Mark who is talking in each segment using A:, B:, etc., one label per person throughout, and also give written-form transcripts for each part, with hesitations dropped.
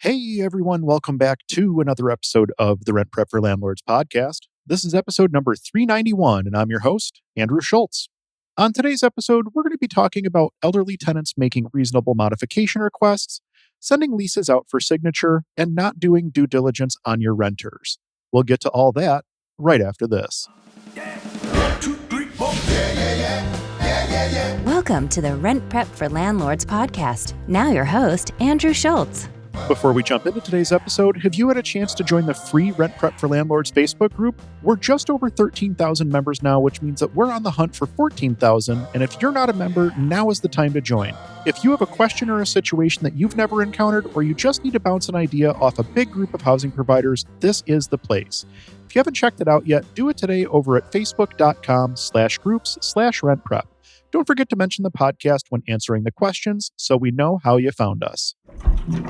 A: Hey everyone, welcome back to another episode of the Rent Prep for Landlords podcast. This is episode number 391, and I'm your host, Andrew Schultz. On today's episode, we're going to be talking about elderly tenants making reasonable modification requests, sending leases out for signature, and not doing due diligence on your renters. We'll get to all that right after this.
B: Welcome to the Rent Prep for Landlords podcast. Now your host, Andrew Schultz.
A: Before we jump into today's episode, have you had a chance to join the free Rent Prep for Landlords Facebook group? We're just over 13,000 members now, which means that we're on the hunt for 14,000. And if you're not a member, now is the time to join. If you have a question or a situation that you've never encountered, or you just need to bounce an idea off a big group of housing providers, this is the place. If you haven't checked it out yet, do it today over at facebook.com/groups/rentprep. Don't forget to mention the podcast when answering the questions so we know how you found us.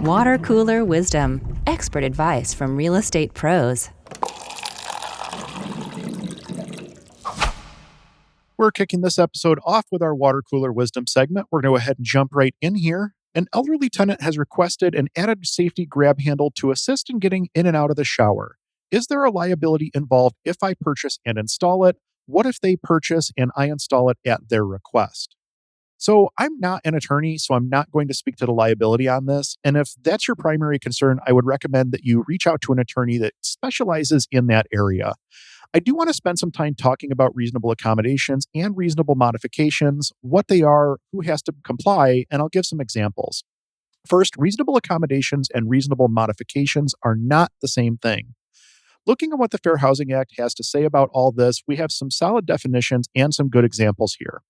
B: Water cooler wisdom. Expert advice from real estate pros.
A: We're kicking this episode off with our water cooler wisdom segment. We're going to go ahead and jump right in here. An elderly tenant has requested an added safety grab handle to assist in getting in and out of the shower. Is there a liability involved if I purchase and install it? What if they purchase and I install it at their request? So I'm not an attorney, so I'm not going to speak to the liability on this. And if that's your primary concern, I would recommend that you reach out to an attorney that specializes in that area. I do want to spend some time talking about reasonable accommodations and reasonable modifications, what they are, who has to comply, and I'll give some examples. First, reasonable accommodations and reasonable modifications are not the same thing. Looking at what the Fair Housing Act has to say about all this, we have some solid definitions and some good examples here.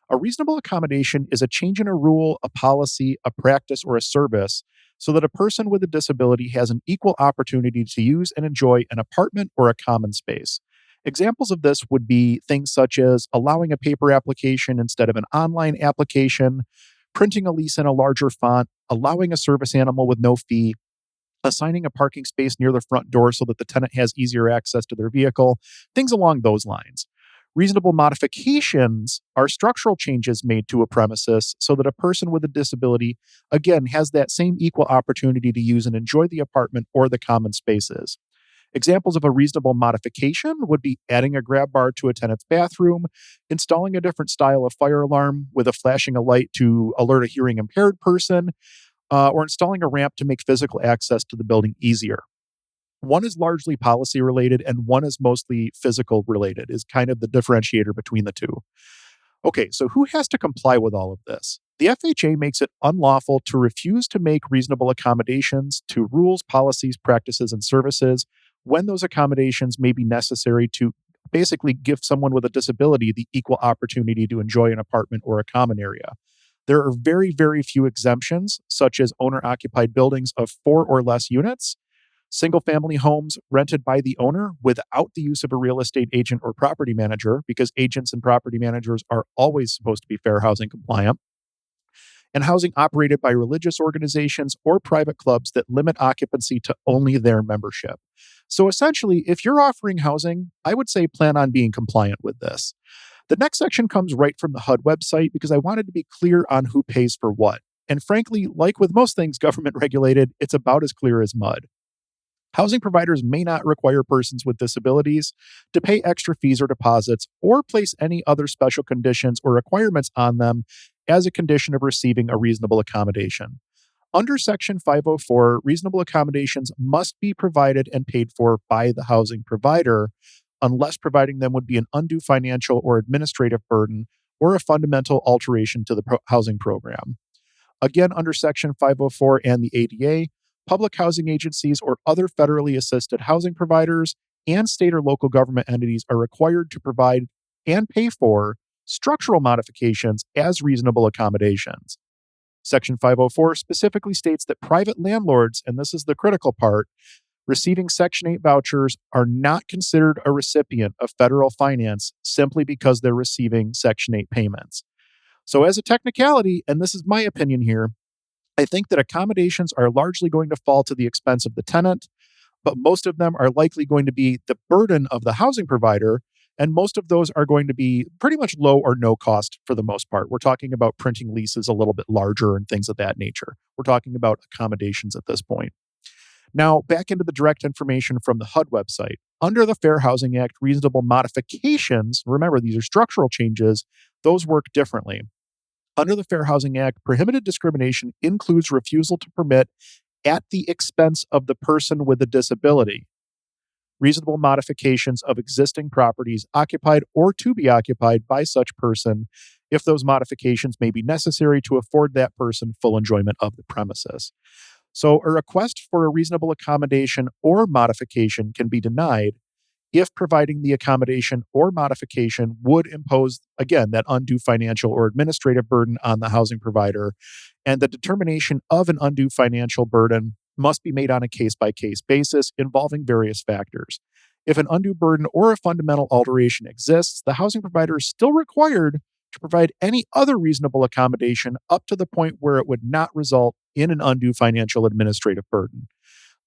A: A reasonable accommodation is a change in a rule, a policy, a practice, or a service so that a person with a disability has an equal opportunity to use and enjoy an apartment or a common space. Examples of this would be things such as allowing a paper application instead of an online application, printing a lease in a larger font, allowing a service animal with no fee, assigning a parking space near the front door so that the tenant has easier access to their vehicle, things along those lines. Reasonable modifications are structural changes made to a premises so that a person with a disability, again, has that same equal opportunity to use and enjoy the apartment or the common spaces. Examples of a reasonable modification would be adding a grab bar to a tenant's bathroom, installing a different style of fire alarm with a flashing a light to alert a hearing impaired person, or installing a ramp to make physical access to the building easier. One is largely policy related and one is mostly physical related, is kind of the differentiator between the two. Okay, so who has to comply with all of this? The FHA makes it unlawful to refuse to make reasonable accommodations to rules, policies, practices, and services when those accommodations may be necessary to basically give someone with a disability the equal opportunity to enjoy an apartment or a common area. There are very, very few exemptions, such as owner-occupied buildings of 4 or less units, single-family homes rented by the owner without the use of a real estate agent or property manager, because agents and property managers are always supposed to be fair housing compliant, and housing operated by religious organizations or private clubs that limit occupancy to only their membership. So essentially, if you're offering housing, I would say plan on being compliant with this. The next section comes right from the HUD website because I wanted to be clear on who pays for what. And frankly, like with most things government regulated, it's about as clear as mud. Housing providers may not require persons with disabilities to pay extra fees or deposits or place any other special conditions or requirements on them as a condition of receiving a reasonable accommodation. Under Section 504, reasonable accommodations must be provided and paid for by the housing provider, unless providing them would be an undue financial or administrative burden or a fundamental alteration to the housing program. Again, under Section 504 and the ADA, public housing agencies or other federally assisted housing providers and state or local government entities are required to provide and pay for structural modifications as reasonable accommodations. Section 504 specifically states that private landlords, and this is the critical part, receiving Section 8 vouchers are not considered a recipient of federal finance simply because they're receiving Section 8 payments. So as a technicality, and this is my opinion here, I think that accommodations are largely going to fall to the expense of the tenant, but most of them are likely going to be the burden of the housing provider, and most of those are going to be pretty much low or no cost for the most part. We're talking about printing leases a little bit larger and things of that nature. We're talking about accommodations at this point. Now, back into the direct information from the HUD website. Under the Fair Housing Act, reasonable modifications, remember these are structural changes, those work differently. Under the Fair Housing Act, prohibited discrimination includes refusal to permit at the expense of the person with a disability reasonable modifications of existing properties occupied or to be occupied by such person if those modifications may be necessary to afford that person full enjoyment of the premises. So, a request for a reasonable accommodation or modification can be denied if providing the accommodation or modification would impose, again, that undue financial or administrative burden on the housing provider. And the determination of an undue financial burden must be made on a case by case basis involving various factors. If an undue burden or a fundamental alteration exists, the housing provider is still required to provide any other reasonable accommodation up to the point where it would not result in an undue financial administrative burden.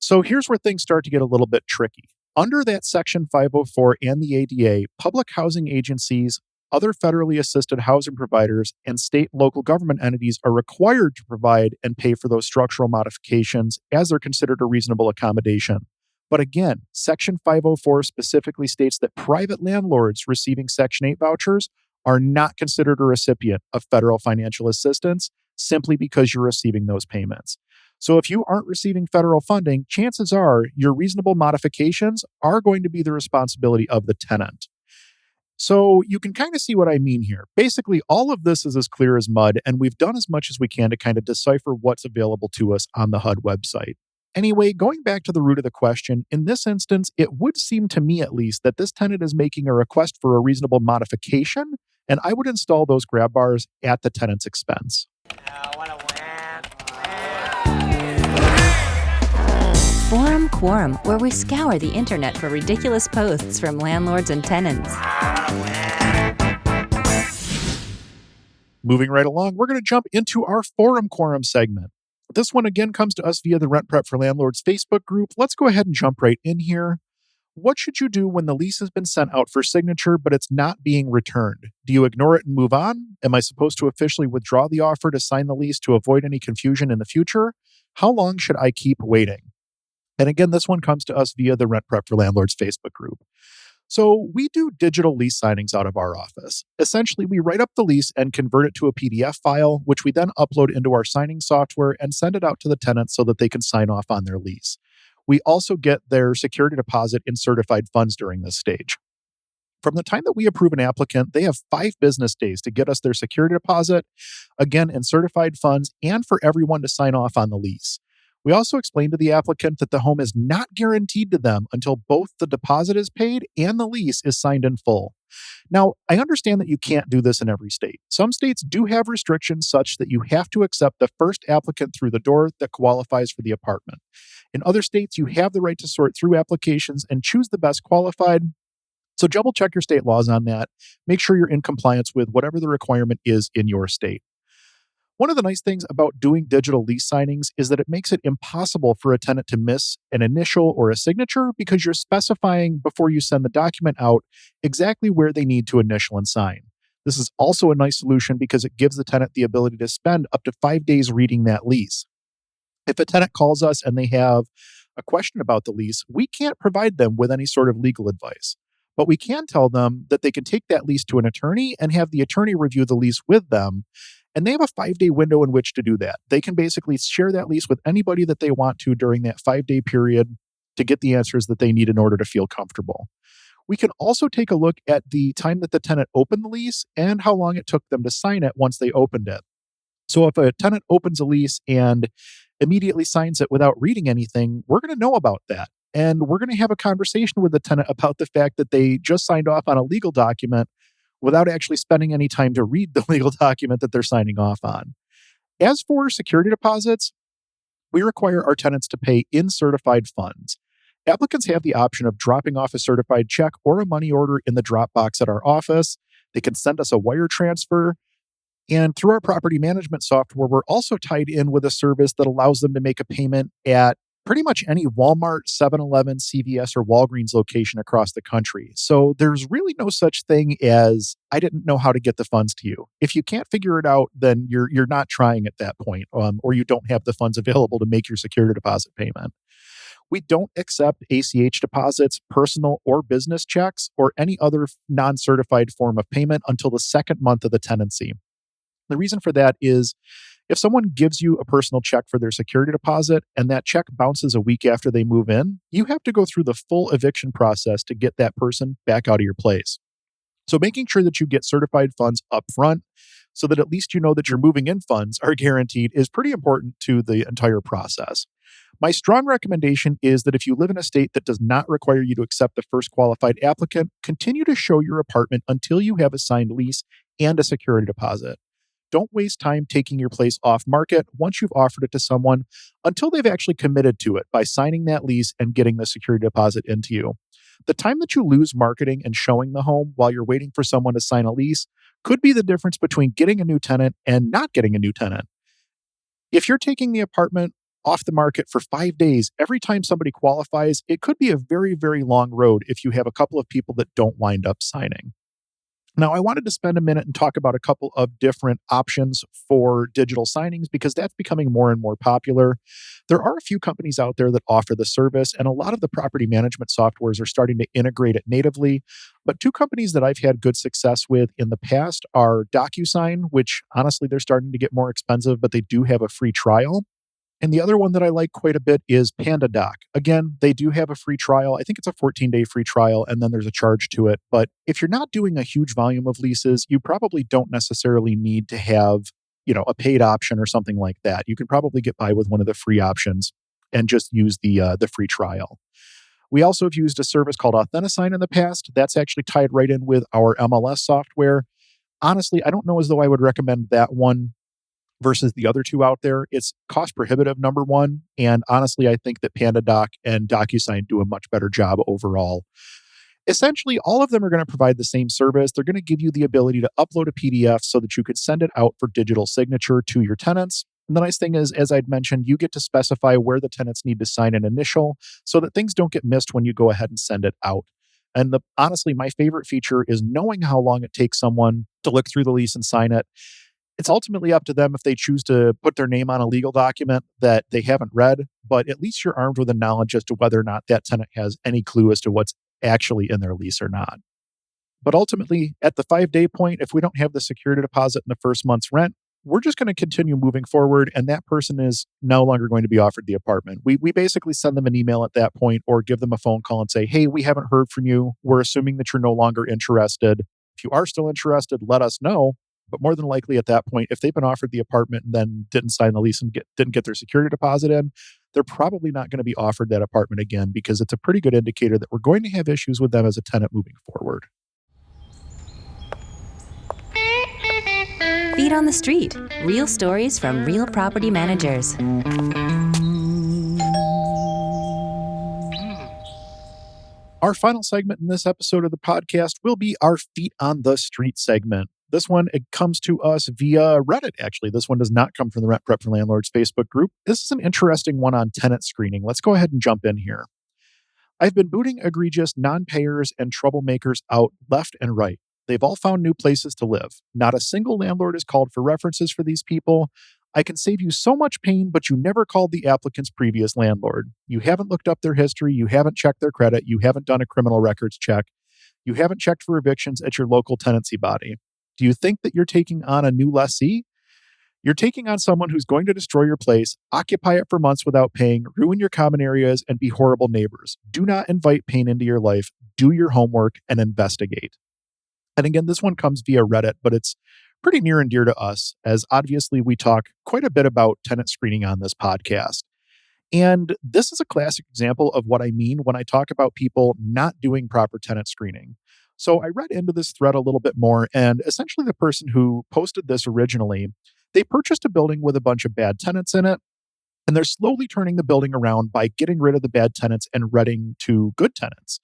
A: So here's where things start to get a little bit tricky. Under that Section 504 and the ADA, public housing agencies, other federally assisted housing providers, and state and local government entities are required to provide and pay for those structural modifications as they're considered a reasonable accommodation. But again, Section 504 specifically states that private landlords receiving Section 8 vouchers are not considered a recipient of federal financial assistance simply because you're receiving those payments. So if you aren't receiving federal funding, chances are your reasonable modifications are going to be the responsibility of the tenant. So you can kind of see what I mean here. Basically, all of this is as clear as mud, and we've done as much as we can to kind of decipher what's available to us on the HUD website. Anyway, going back to the root of the question, in this instance, it would seem to me at least that this tenant is making a request for a reasonable modification, and I would install those grab bars at the tenant's expense.
B: Forum Quorum, where we scour the internet for ridiculous posts from landlords and tenants.
A: Moving right along, we're going to jump into our Forum Quorum segment. This one again comes to us via the Rent Prep for Landlords Facebook group. Let's go ahead and jump right in here. What should you do when the lease has been sent out for signature, but it's not being returned? Do you ignore it and move on? Am I supposed to officially withdraw the offer to sign the lease to avoid any confusion in the future? How long should I keep waiting? And again, this one comes to us via the Rent Prep for Landlords Facebook group. So we do digital lease signings out of our office. Essentially, we write up the lease and convert it to a PDF file, which we then upload into our signing software and send it out to the tenants so that they can sign off on their lease. We also get their security deposit in certified funds during this stage. From the time that we approve an applicant, they have 5 business days to get us their security deposit, again, in certified funds, and for everyone to sign off on the lease. We also explain to the applicant that the home is not guaranteed to them until both the deposit is paid and the lease is signed in full. Now, I understand that you can't do this in every state. Some states do have restrictions such that you have to accept the first applicant through the door that qualifies for the apartment. In other states, you have the right to sort through applications and choose the best qualified. So double check your state laws on that. Make sure you're in compliance with whatever the requirement is in your state. One of the nice things about doing digital lease signings is that it makes it impossible for a tenant to miss an initial or a signature because you're specifying before you send the document out exactly where they need to initial and sign. This is also a nice solution because it gives the tenant the ability to spend up to 5 days reading that lease. If a tenant calls us and they have a question about the lease, we can't provide them with any sort of legal advice. But we can tell them that they can take that lease to an attorney and have the attorney review the lease with them. And they have a 5-day window in which to do that. They can basically share that lease with anybody that they want to during that 5-day period to get the answers that they need in order to feel comfortable. We can also take a look at the time that the tenant opened the lease and how long it took them to sign it once they opened it. So if a tenant opens a lease and immediately signs it without reading anything, we're going to know about that. And we're going to have a conversation with the tenant about the fact that they just signed off on a legal document without actually spending any time to read the legal document that they're signing off on. As for security deposits, we require our tenants to pay in certified funds. Applicants have the option of dropping off a certified check or a money order in the drop box at our office. They can send us a wire transfer. And through our property management software, we're also tied in with a service that allows them to make a payment at pretty much any Walmart, 7-Eleven, CVS, or Walgreens location across the country. So there's really no such thing as, I didn't know how to get the funds to you. If you can't figure it out, then you're not trying at that point, or you don't have the funds available to make your security deposit payment. We don't accept ACH deposits, personal or business checks, or any other non-certified form of payment until the second month of the tenancy. The reason for that is if someone gives you a personal check for their security deposit and that check bounces a week after they move in, you have to go through the full eviction process to get that person back out of your place. So making sure that you get certified funds up front so that at least you know that your moving in funds are guaranteed is pretty important to the entire process. My strong recommendation is that if you live in a state that does not require you to accept the first qualified applicant, continue to show your apartment until you have a signed lease and a security deposit. Don't waste time taking your place off market once you've offered it to someone until they've actually committed to it by signing that lease and getting the security deposit into you. The time that you lose marketing and showing the home while you're waiting for someone to sign a lease could be the difference between getting a new tenant and not getting a new tenant. If you're taking the apartment off the market for 5 days every time somebody qualifies, it could be a very, very long road if you have a couple of people that don't wind up signing. Now, I wanted to spend a minute and talk about a couple of different options for digital signings because that's becoming more and more popular. There are a few companies out there that offer the service, and a lot of the property management softwares are starting to integrate it natively. But two companies that I've had good success with in the past are DocuSign, which honestly, they're starting to get more expensive, but they do have a free trial. And the other one that I like quite a bit is PandaDoc. Again, they do have a free trial. I think it's a 14-day free trial, and then there's a charge to it. But if you're not doing a huge volume of leases, you probably don't necessarily need to have, a paid option or something like that. You can probably get by with one of the free options and just use the free trial. We also have used a service called Authentisign in the past. That's actually tied right in with our MLS software. Honestly, I don't know as though I would recommend that one versus the other two out there. It's cost prohibitive, number one. And honestly, I think that PandaDoc and DocuSign do a much better job overall. Essentially, all of them are going to provide the same service. They're going to give you the ability to upload a PDF so that you could send it out for digital signature to your tenants. And the nice thing is, as I'd mentioned, you get to specify where the tenants need to sign an initial so that things don't get missed when you go ahead and send it out. And honestly, my favorite feature is knowing how long it takes someone to look through the lease and sign it. It's ultimately up to them if they choose to put their name on a legal document that they haven't read, but at least you're armed with the knowledge as to whether or not that tenant has any clue as to what's actually in their lease or not. But ultimately, at the 5-day point, if we don't have the security deposit in the first month's rent, we're just going to continue moving forward, and that person is no longer going to be offered the apartment. We basically send them an email at that point or give them a phone call and say, hey, we haven't heard from you. We're assuming that you're no longer interested. If you are still interested, let us know. But more than likely at that point, if they've been offered the apartment and then didn't sign the lease and didn't get their security deposit in, they're probably not going to be offered that apartment again because it's a pretty good indicator that we're going to have issues with them as a tenant moving forward.
B: Feet on the Street. Real stories from real property managers.
A: Our final segment in this episode of the podcast will be our Feet on the Street segment. This one, it comes to us via Reddit, actually. This one does not come from the Rent Prep for Landlords Facebook group. This is an interesting one on tenant screening. Let's go ahead and jump in here. I've been booting egregious non-payers and troublemakers out left and right. They've all found new places to live. Not a single landlord is called for references for these people. I can save you so much pain, but you never called the applicant's previous landlord. You haven't looked up their history. You haven't checked their credit. You haven't done a criminal records check. You haven't checked for evictions at your local tenancy body. Do you think that you're taking on a new lessee? You're taking on someone who's going to destroy your place, occupy it for months without paying, ruin your common areas, and be horrible neighbors. Do not invite pain into your life. Do your homework and investigate. And again, this one comes via Reddit, but it's pretty near and dear to us, as obviously we talk quite a bit about tenant screening on this podcast. And this is a classic example of what I mean when I talk about people not doing proper tenant screening. So I read into this thread a little bit more, and essentially the person who posted this originally, they purchased a building with a bunch of bad tenants in it, and they're slowly turning the building around by getting rid of the bad tenants and renting to good tenants.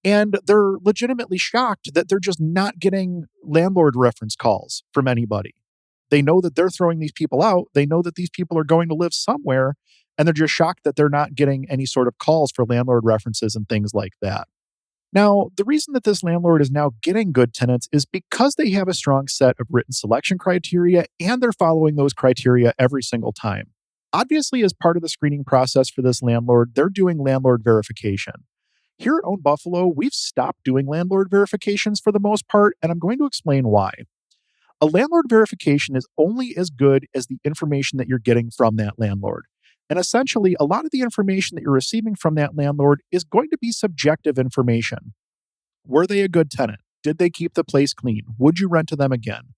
A: And they're legitimately shocked that they're just not getting landlord reference calls from anybody. They know that they're throwing these people out. They know that these people are going to live somewhere, and they're just shocked that they're not getting any sort of calls for landlord references and things like that. Now, the reason that this landlord is now getting good tenants is because they have a strong set of written selection criteria and they're following those criteria every single time. Obviously, as part of the screening process for this landlord, they're doing landlord verification. Here at Own Buffalo, we've stopped doing landlord verifications for the most part, and I'm going to explain why. A landlord verification is only as good as the information that you're getting from that landlord. And essentially, a lot of the information that you're receiving from that landlord is going to be subjective information. Were they a good tenant? Did they keep the place clean? Would you rent to them again?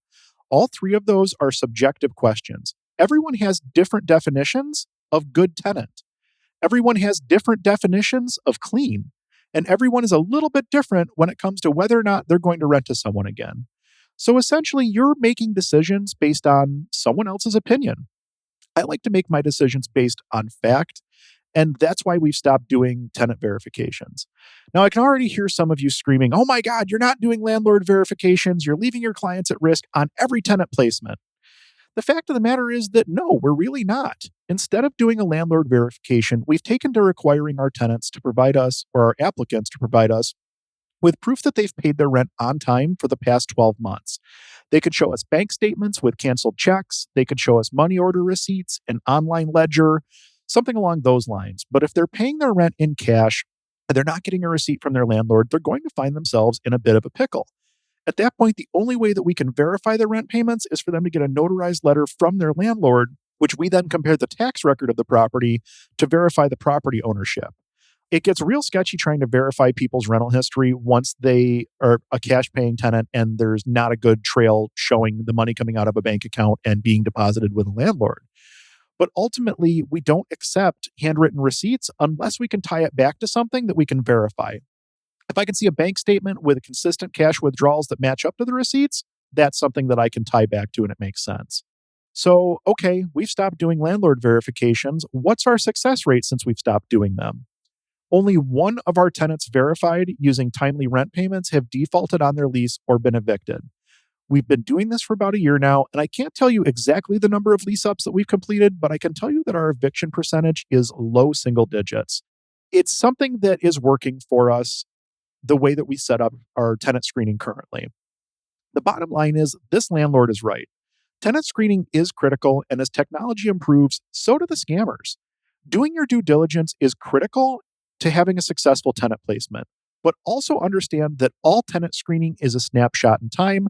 A: All three of those are subjective questions. Everyone has different definitions of good tenant. Everyone has different definitions of clean. And everyone is a little bit different when it comes to whether or not they're going to rent to someone again. So essentially, you're making decisions based on someone else's opinion. I like to make my decisions based on fact, and that's why we've stopped doing tenant verifications. Now, I can already hear some of you screaming, "Oh my God, you're not doing landlord verifications. You're leaving your clients at risk on every tenant placement." The fact of the matter is that no, we're really not. Instead of doing a landlord verification, we've taken to requiring our tenants to provide us, or our applicants to provide us, with proof that they've paid their rent on time for the past 12 months. They could show us bank statements with canceled checks. They could show us money order receipts, an online ledger, something along those lines. But if they're paying their rent in cash and they're not getting a receipt from their landlord, they're going to find themselves in a bit of a pickle. At that point, the only way that we can verify their rent payments is for them to get a notarized letter from their landlord, which we then compare the tax record of the property to verify the property ownership. It gets real sketchy trying to verify people's rental history once they are a cash paying tenant and there's not a good trail showing the money coming out of a bank account and being deposited with a landlord. But ultimately, we don't accept handwritten receipts unless we can tie it back to something that we can verify. If I can see a bank statement with consistent cash withdrawals that match up to the receipts, that's something that I can tie back to and it makes sense. So, okay, we've stopped doing landlord verifications. What's our success rate since we've stopped doing them? Only one of our tenants verified using timely rent payments have defaulted on their lease or been evicted. We've been doing this for about a year now, and I can't tell you exactly the number of lease ups that we've completed, but I can tell you that our eviction percentage is low single digits. It's something that is working for us the way that we set up our tenant screening currently. The bottom line is this landlord is right. Tenant screening is critical, and as technology improves, so do the scammers. Doing your due diligence is critical to having a successful tenant placement, but also understand that all tenant screening is a snapshot in time,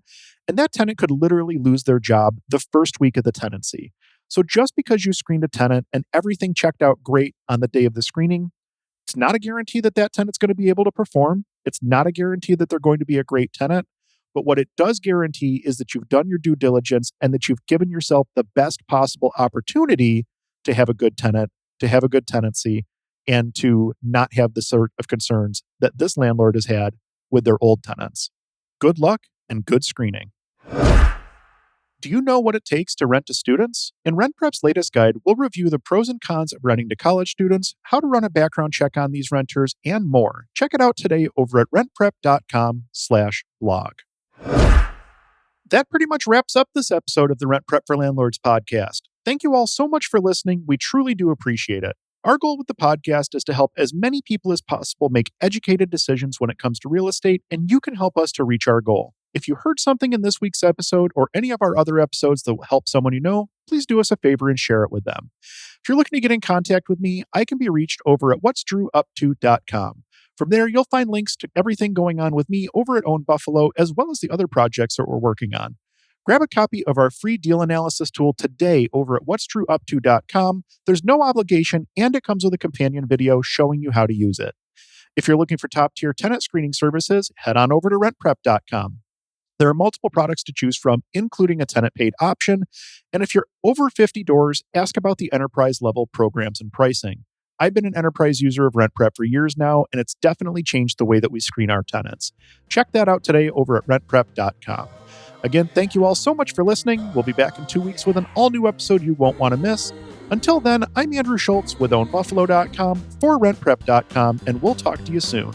A: and that tenant could literally lose their job the first week of the tenancy. So just because you screened a tenant and everything checked out great on the day of the screening, it's not a guarantee that that tenant's going to be able to perform. It's not a guarantee that they're going to be a great tenant. But what it does guarantee is that you've done your due diligence and that you've given yourself the best possible opportunity to have a good tenant, to have a good tenancy, and to not have the sort of concerns that this landlord has had with their old tenants. Good luck and good screening. Do you know what it takes to rent to students? In RentPrep's latest guide, we'll review the pros and cons of renting to college students, how to run a background check on these renters, and more. Check it out today over at rentprep.com/blog. That pretty much wraps up this episode of the Rent Prep for Landlords podcast. Thank you all so much for listening. We truly do appreciate it. Our goal with the podcast is to help as many people as possible make educated decisions when it comes to real estate, and you can help us to reach our goal. If you heard something in this week's episode or any of our other episodes that will help someone you know, please do us a favor and share it with them. If you're looking to get in contact with me, I can be reached over at whatsdrewupto.com. From there, you'll find links to everything going on with me over at Own Buffalo, as well as the other projects that we're working on. Grab a copy of our free deal analysis tool today over at whatsdrewupto.com. There's no obligation, and it comes with a companion video showing you how to use it. If you're looking for top-tier tenant screening services, head on over to rentprep.com. There are multiple products to choose from, including a tenant paid option. And if you're over 50 doors, ask about the enterprise level programs and pricing. I've been an enterprise user of RentPrep for years now, and it's definitely changed the way that we screen our tenants. Check that out today over at rentprep.com. Again, thank you all so much for listening. We'll be back in 2 weeks with an all-new episode you won't want to miss. Until then, I'm Andrew Schultz with ownbuffalo.com for rentprep.com, and we'll talk to you soon.